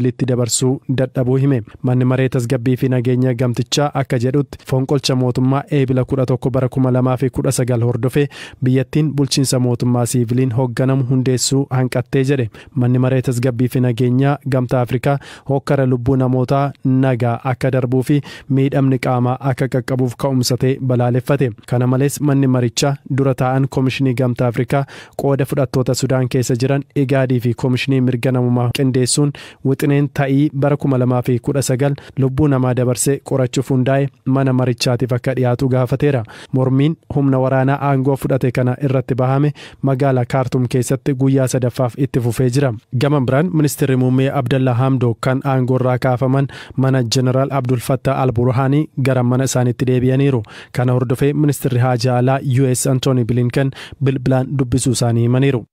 litti dabarsuu dadhabuu hime. Manni maree tasgabbii fi nageenya gamtichaa akka jedhutti fonqolcha mootummaa eebila 11 bara 2019 hordofee biyyattiin bulchiinsa mootummaa siiviliin hoogganamu hundeessuu hanqattee jedhe. Manni maree tasgabbii fi nageenya gamtaa Afrikaa hokkara lubbuu namootaa nagaa akka darbuu fi miidhamni qaamaa akka qaqqabuuf ka'umsatee balaaleffate. Kana malees manni marichaa dura taa'an Koomishinii Gamtaa Afrikaa qooda fudhattoota Sudaan keessa jiran Igaadii fi Koomishinii mirga namummaa qindeessuun wixineen ta'ii bara 2019 lubbuu namaa dabarsee qorachuuf hundaa'e mana marichaatiif akka dhiyaatu gaafateera. Mormiin humna waraanaa aangoo fudhate kana irratti bahame magaalaa Kaartum keessatti guyyaa sadaffaaf itti fufee jira. Gama biraan ministeerri muummee Abdallaa Hamdoo kan aangoo irraa kaafaman mana Jeneraal Abdul Fattah al-Burhaanii gara mana isaaniitti deebi'aniiru. Kana hordofee ministeerri haajaa alaa US Anthony Blinken bilbilaan dubbisuu isaanii himaniiru.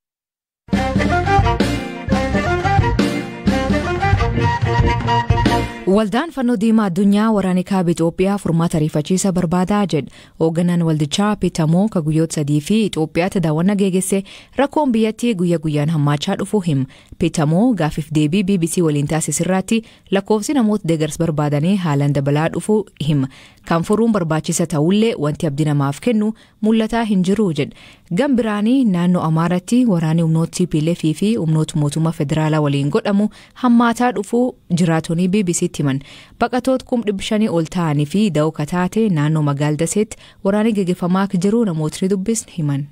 Waldaan fannoo diimaa addunyaa waraana kaaba Itoophiyaa furmaata ariifachiisa barbaadaa jedhe. Hoogganaan waldichaa Pitamoo ka guyyoota 3 fi Itoophiyaatti daawwannaa geegesse rakkoon biyyattii guyyaa guyyaan hammaachaa dhufu hima. Pitamoo gaafiif deebii BBC waliin taasisirraatti lakkoofsi namoota deeggarsa barbaadanii haalaan dabalaa dhufu hima. Kan furuun barbaachisa ta'ullee wanti abdii namaaf kennu mul'ataa hin jiru jedhe. Gam biraanii naannoo Amaaratti waraanni humnoota PLF fi humnoota mootummaa federaalaa waliin godhamu hammaataa dhufu jiraatonni BBC himan. Baqatoota 500 ol ta'anii fi da'oo kataate naannoo magaalaa Daseetti waraanni gaggeeffamaa jiru namootni dubbisni himan.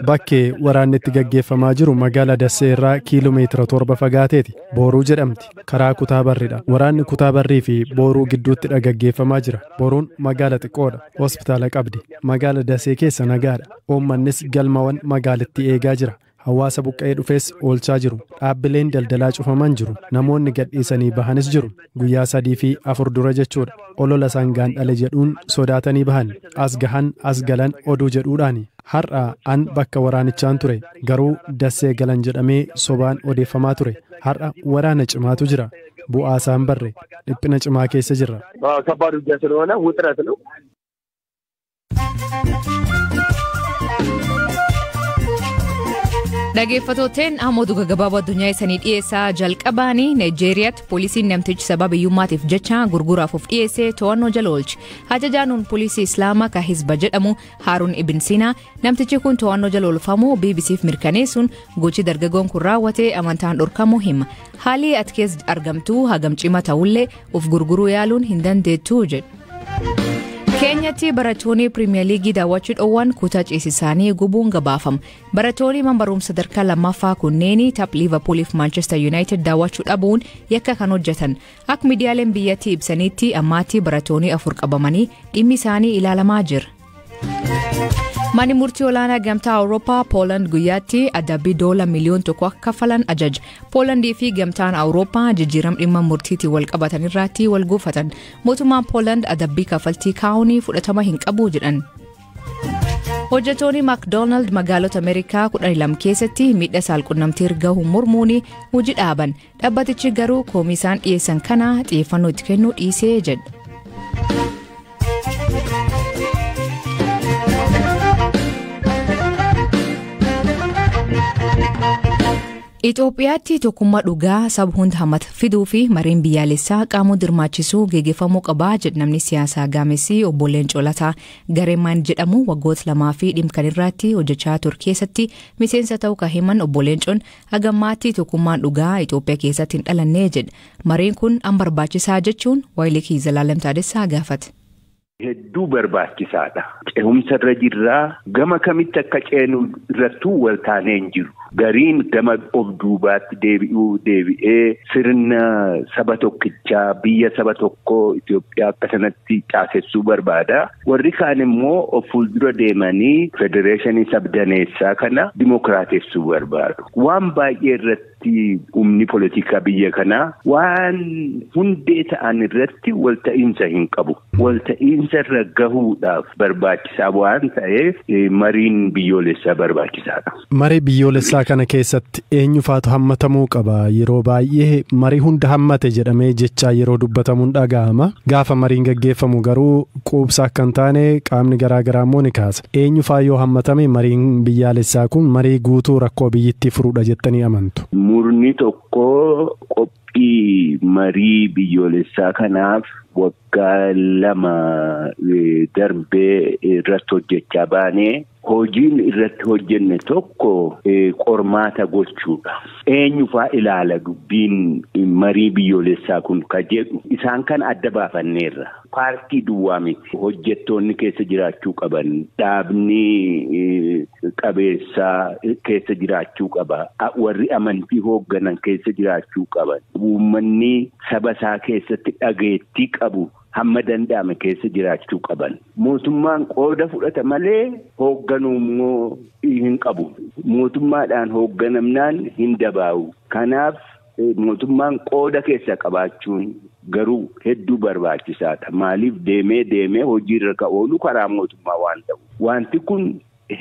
Bakkee waraanni itti gaggeeffamaa jiru magaalaa Dasee irraa kiiloomeetira 7 fagaateeti. Booruu jedhamti. Karaa Kutaa Barriidha. Waraanni Kutaa Barrii fi Booruu gidduutti gaggeeffamaa jira. Booruun magaala xiqqoodha. Hospitaala qabdi. Magaala Dasee keessa nagaadha. Uummannis galmawwan magaalittii eegaa jira. Hawaasa buqqa'ee dhufees oolchaa jiru. Dhaabbileen daldalaa cufaman jiru. Namoonni gadhiisanii bahanis jiru. Guyyaa 3 fi 4 dura jechuudha. Olola sangaan dhale jedhuun sodaatanii bahan. As gahan as galan oduu jedhuudhaani. Har'a an bakka waraanichaan ture. Garuu Dasee galan jedhamee sobaan odeeffamaa ture. Har'a waraana cimaatu jira. Bu'aa isaan barre. Dhiphina cimaa keessa jirra. Dhaggeeffattoonni Ahmadu Gagabaaboo addunyaa isanii dhiyeessaa jalqabaanii Nigeeriyaatti poolisiin namtichi sababa biyyummaatiif jecha gurguraaf of dhiyeessee to'annoo jala oolche. Ajajaan poolisii Islaamaa ka Hizba jedhamu Haaruun Ibn Sinaa namtichi kun to'annoo jala oolfamuu BBC'f mirkaneessuun gochi dargaggoon kun raawwate amantaan dhorkamuu hima. Haalli ati keessa argamtu hagam cimaa ta'ullee of gurguruu yaaluun hin dandeettu jedhe. Keenyatti barattoonni Piriimiyer Liigii daawwachuu dhowwan kutaa ciisisaanii gubuun gabaafama. Barattoonni barumsa sadarkaa lammaffaa kunneen tapha Liverpool fi Manchester United daawwachuu dhabuun yakka kan hojjetan. Akka miidiyaaleen biyyattii ibsanitti ammaatti barattoonni 4 qabamanii dhimmi isaanii ilaalamaa jira. Manni murtii olaanaa gamtaa Awurooppaa Pooland guyyaatti adabbii $1 miliyoona akka kaffalan ajaja. Poolandii fi gamtaan Awurooppaa jijjiiram dhimma murtiitiin wal qabatan irratti wal guufatan. Mootummaan Pooland adabbii kaffaltii kaa'uun fudhatama hin qabu jedhan. Hojjettoonni McDonald magaalota Ameerikaa 12 keessatti miidhaa saalqunnamtii erga mormuun hojii dhaaban. Dhaabbatichi garuu koomisaan dhiyeessan kana xiyyeeffannoo itti kennuu dhiisee jedha. Itoophiyaatti tokkummaa dhugaa saba hunda hammata fiduu fi mariin biyyaalessaa qaamuu dirmaachisuu gaggeeffamuu qabaa jedha namni siyaasaa gaamessi obbo Leencoo Lataa Gareemaan jedhamu waggoota 2 fi dhimkan irratti hojjechaa ture keessatti miseensa ta'uu kan himan obbo Leencoon hagammaatti tokkummaan dhugaa Itoophiyaa keessatti hin dhalannee jedha. Mariin kun an barbaachisaa jechuun Waayilikii Zalaalem Taadessaa gaafate. Hedduu barbaachisaadha. Ce'umsa irra jirraa gama kamitti akka ceenu irrattuu wal taanee hin jiru. Gariin gama of duubaatti deebi'ee sirna saba tokkichaa biyya saba tokkoo Itoophiyaa akka sanatti caasessuu barbaada. Warri kaan immoo of fuuldura deemanii federeeshinii sabdaneessaa kana dimokiraatessuu barbaadu. Waan baay'ee irratti humni politika biyya kanaa waan hundee ta'an irratti wal ta'iinsa hin qabu. walta'iinsa irra gahuudhaaf barbaachisaa waan ta'eef mariin biyyoolessaa barbaachisaadha. Marii biyyoolessaa kana keessatti eenyufaatu hammatamuu qaba? Yeroo baay'ee marii hunda hammate jedhamee jecha yeroo dubbatamuun dhaga'ama. Gaafa mariin gaggeeffamu garuu quubsaa akka hin taane qaamni garaagaraa immoo ni kaasa. Eenyufaa yoo hammatame mariin biyyaalessaa kun marii guutuu rakkoo biyyittii furuudha jettanii amantu? Murni tokko qophii marii biyyoolessaa kanaaf waggaa 2 darbee irratti hojjechaa baanee hojiin irratti hojjenne tokko qormaata gochuudha. Eenyufaa ilaala dubbiin marii biyyoolessaa kun ka jedhu isaan kan adda baafanneerra. Paartii duwwaa miti. Hojjettoonni keessa jiraachuu qaban, dhaabni qabeessaa keessa jiraachuu qaba, warri amantii hoogganan keessa jiraachuu qaban, uummanni saba isaa keessatti dhageettii qabu hamma danda'ame keessa jiraachuu qaban. Mootummaan qooda fudhata malee hoogganuu immoo hin qabu. Mootummaadhaan hoogganamnaan hin dabaa'u. Kanaaf mootummaan qooda keessa qabaachuun garuu hedduu barbaachisaadha. Maaliif deemee hojiirra ka oolu karaa mootummaa waan ta'u. Wanti kun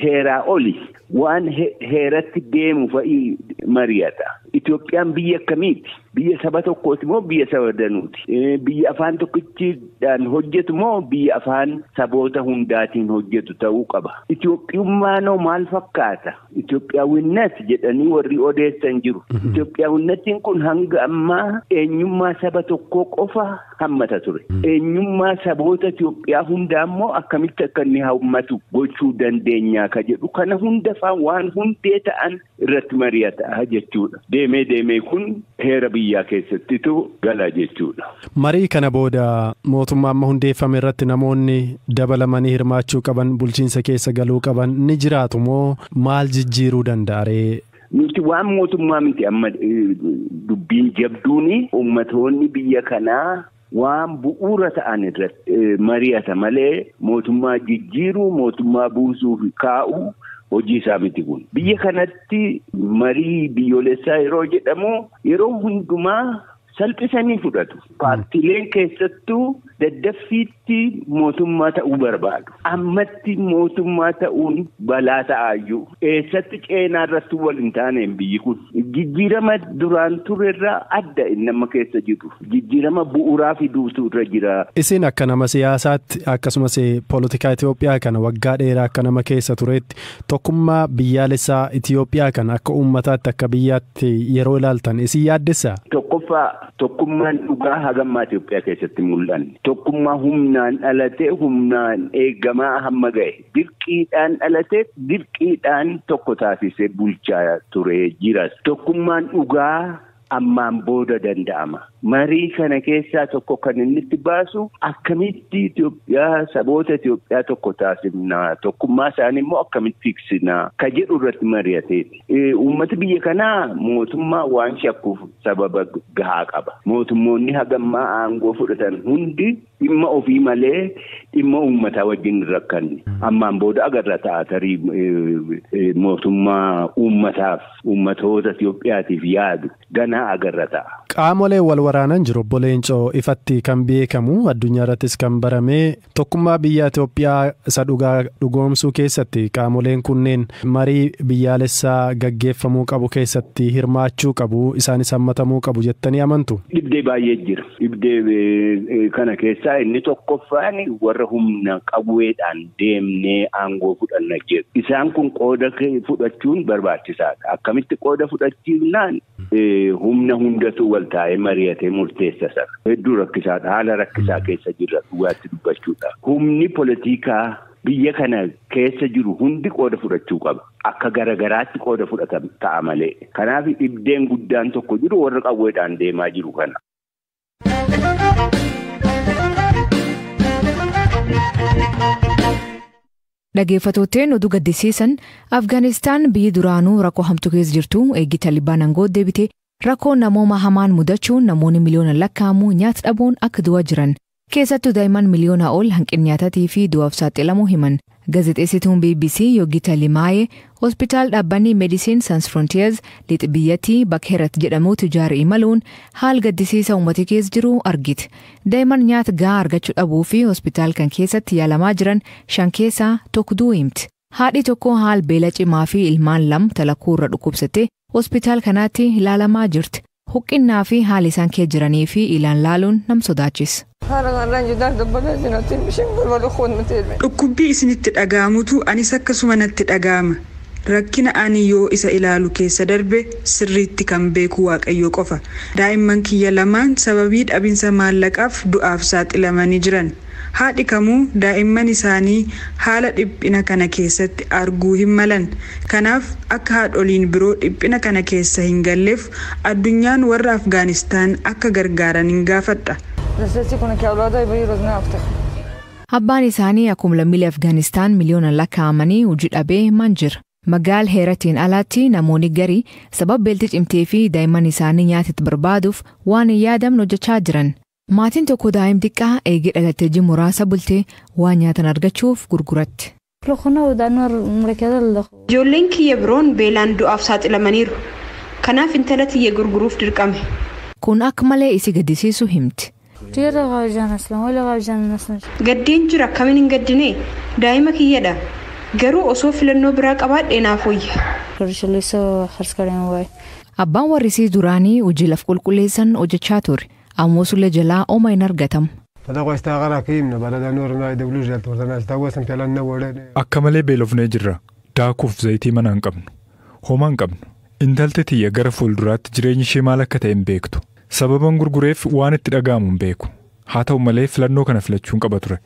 heeraa oli waan heeratti deemu fa'ii mari'ata. Itoophiyaan biyya akkamiiti? Biyya saba tokkooti moo biyya saba danuuti? Biyya afaan tokkichiidhaan hojjetu moo biyya afaan saboota hundaatiin hojjetu ta'uu qaba? Itoophiyummaanoo maal fakkaata? Itoophiyaawwinnat jedhanii warri odeessan jiru. Itoophiyaawwinnattiin kun hanga ammaa eenyummaa saba tokkoo qofa hammata ture. Eenyummaa saboota Itoophiyaa hundaa immoo akkamitti akka inni hammatu gochuu dandeenya ka jedhu kana hunda faan waan hundee ta'an irratti mari'ata jechuudha. Deemee kun heera biyyaa keessattitu gala jechuudha. Marii kana booda mootummaa amma hundeeffame irratti namoonni dabalamanii hirmaachuu qaban, bulchiinsa keessa galuu qaban ni jiraatu moo maal jijjiiruu danda'a ree? Nuti waan mootummaa miti amma dubbiin jabduuni ummatoonni biyya kanaa waan bu'uura ta'an irratti mari'ata malee mootummaa jijjiiruu, mootummaa buusuu fi kaa'uu hojii isaa miti kun. Biyya kanatti marii biyyoolessaa yeroo jedhamu yeroo hundumaa salphisanii fudhatu. Paartiileen keessattuu daddaffiitti mootummaa ta'uu barbaadu. Ammatti mootummaa ta'uun balaa ta'aayyuu. Eessatti ceenaa irratti wal hin taaneen biyyi kun. Jijjiirama duraan turerraa adda inni amma keessa jiru. Jijjiirama bu'uuraa fiduutu irra jira. Isin akka nama siyaasaatti akkasumas poolitikaa Itoophiyaa kana waggaa dheeraa akka nama keessa turetti tokkummaa biyyaalessaa Itoophiyaa kana akka uummataatti akka biyyaatti yeroo ilaaltan isin yaaddessaa? Tokkummaan dhugaa hagammaa Itoophiyaa keessatti mul'anne. Tokkummaa humnaan dhalatee humnaan eegamaa hamma ga'e. Dirqiidhaan dhalatee dirqiidhaan tokko taasisee bulchaa ture jiras. Tokkummaan dhugaa ammaan booda danda'ama. Marii kana keessaa tokko kan inni itti baasu akkamitti Itoophiyaa saboota Itoophiyaa tokko taasifnaa, tokkummaa isaanii immoo akkamitti tiksinaa ka jedhu irratti mari'ateeti. Uummati biyya kanaa mootummaa waan shakkuuf sababa gahaa qaba. Mootummoonni hagammaa aangoo fudhatan hundi dhimma ofii malee dhimma uummataa wajjin rakkanne. Ammaan booda agarra ta'a tarii mootummaa uummataaf uummatoota Itoophiyaatiif yaadu ganaa agarra ta'a. Qaamolee wal waraanan jiru obbo Leencoo ifatti kan beekamu addunyaa irrattis kan barame tokkummaa biyya Itoophiyaa isa dhugoomsuu keessatti qaamoleen kunneen marii biyyaalessaa gaggeeffamuu qabu keessatti hirmaachuu qabu, isaanis hammatamuu qabu jettanii amantu? Dhibdee baay'ee jira. Dhibdee kana keessaa inni tokkoffaan warra humna qawweedhaan deemnee aangoo fudhanna jedhu. Isaan kun qooda fudhachuun barbaachisaadha. Akkamitti qooda fudhachiifnaan humna hundatu wal taa'ee mari'atee murteessa sana. Hedduu rakkisaadha. Haala rakkisaa keessa jirra dhugaatti dubbachuudha. Humni poolitikaa biyya kana keessa jiru hundi qooda fudhachuu qaba. Akka garagaraatti qooda fudhatan ta'a malee. Kanaaf dhibdeen guddaan tokko jiru warra qawweedhaan deemaa jiru kana. Dhaggeeffattoonni oduu gaddisiisan Afgaanistaan biyyi duraanuu rakkoo hamtuu keessa jirtu eegii Taalibaan aangoo deebite rakkoo namooma hamaan mudachuun namoonni miliyoona lakkaa'amu nyaata dhabuun akka du'aa jiran Keessattuu daa'imman miliyoona ol hanqina nyaataatii fi du'aaf saaxilamuu himan. Gaazexeessituun BBC Yoggita Limaayee hospitaal dhaabbanni Medicine Sans Frontiers lixa biyyattii Bakherat jedhamuutu ijaaree imaluun haal gaddisiisa uummata keessa jiru argite. Daa'imman nyaata gahaa argachuu dhabuu fi hospitaal kan keessatti yaalamaa jiran 5 keessaa tokko du'uu himti. Haadhi tokko haal beela cimaa fi ilmaan 2 talakkuu irra dhukkubsatte hospitaal kanaatti ilaalamaa jirti. Huqqinaa fi haal isaan keessa jiranii fi ilaan laaluun nam sodaachisa. Dhukkubbii isinitti dhaga'amutu anis akkasuma natti dhaga'ama. Rakkina ani yoo isa ilaalu keessa darbe sirriitti kan beeku Waaqayyo qofa. Daa'imman kiyya lamaan sababii dhabinsa maallaqaaf du'aaf saaxilamanii jiran. Haadhi kamuu daa'imman isaanii haala dhiphina kana keessatti arguu hin malan. Kanaaf akka haadholiin biroo dhiphina kana keessa hin galleef addunyaan warra Afgaanistaan akka gargaaran hin gaafadha. Abbaan isaanii akkuma lammiilee Afgaanistaan miliyoona lakkaa'amanii hojii dhabee manjira. Magaal heeratiin alaatti namoonni garii sababa beelti cimtee fi daa'imman isaanii nyaatitti barbaaduuf waan hin yaadamne hojjechaa jiran. Maatiin tokko daa'im xiqqaa eegee dhalattee jiru muraasa bultee waan nyaatan argachuuf gurguratti. Ijoolleen kiyya biroon beelaan du'aaf saaxilamaniiru. Kanaaf intala tiyya gurguruuf dirqame. Kun akka malee isi gaddisiisu himti. Gaddeen jira akkamiin hin gaddine daa'ima kiyyadha. Garuu osoo filannoo biraa qabaadhee naaf wayya. Abbaan warrisii duraanii hojii laf qulqulleessan hojjechaa ture. Ammoo sulle jalaa oma hin argatamu. Akka malee beelofnee jirra. Daakuuf zayitii mana hin qabnu. Homaa hin qabnu. Intalti tiyya gara fuulduraatti jireenyi ishee maal akka ta'e hin beektu. Sababan gurgureef waan itti dhaga'amu hin beeku. Haa ta'u malee filannoo kana filachuun qaba ture.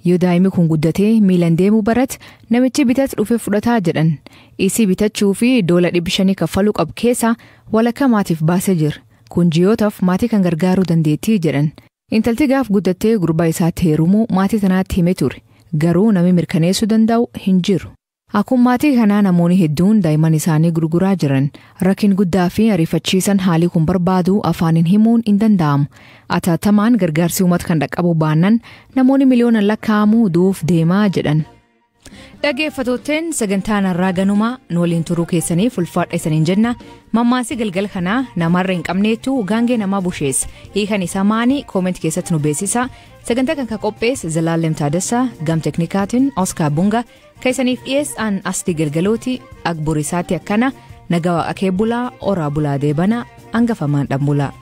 Yoo daa'imni kun guddatee miilan deemuu barate namichi bitatu dhufee fudhataa jedhan. Isii bitachuu fi $500 kaffaluu qabu keessaa walakkaa maatiif baasee jira. Kun ji'ootaaf maatii kan gargaaruu dandeettii jedhan. Intalti gaaf guddattee gurbaa isaatti heerumuu maatii tanaatti himee ture. Garuu namni mirkaneessuu danda'u hin jiru. Akkuma maatii kanaa namoonni hedduun daa'imman isaanii gurguraa jiran. Rakkin guddaa fi ariifachiisan haalii kun barbaadu afaaniin himuun hin danda'amu. Ataatamaan gargaarsi uummata kan dhaqqabu baannan namoonni miliyoonaan lakkaa'amuu du'uuf deemaa jedhan. Dhaggeeffattootteen sagantaan har'aa ganumaa nu waliin turuu keessaniif ulfaadha isaniin jenna. Mammaasii galgala kanaa namarra hin qabneetu gaangee namaa busheessa. Hiikan isaa maanii kooment keessatti nu beeksisa. Sagantaa kan qopheesse Zalaalem Taaddasaa gam teknikaatiin Oskar Bunga keessaniif dhiyeessaan astii galgalooti agburisaatti akkana nagaa akee bulaa oraa bulaa deebana hangafamaan dhan bulaa.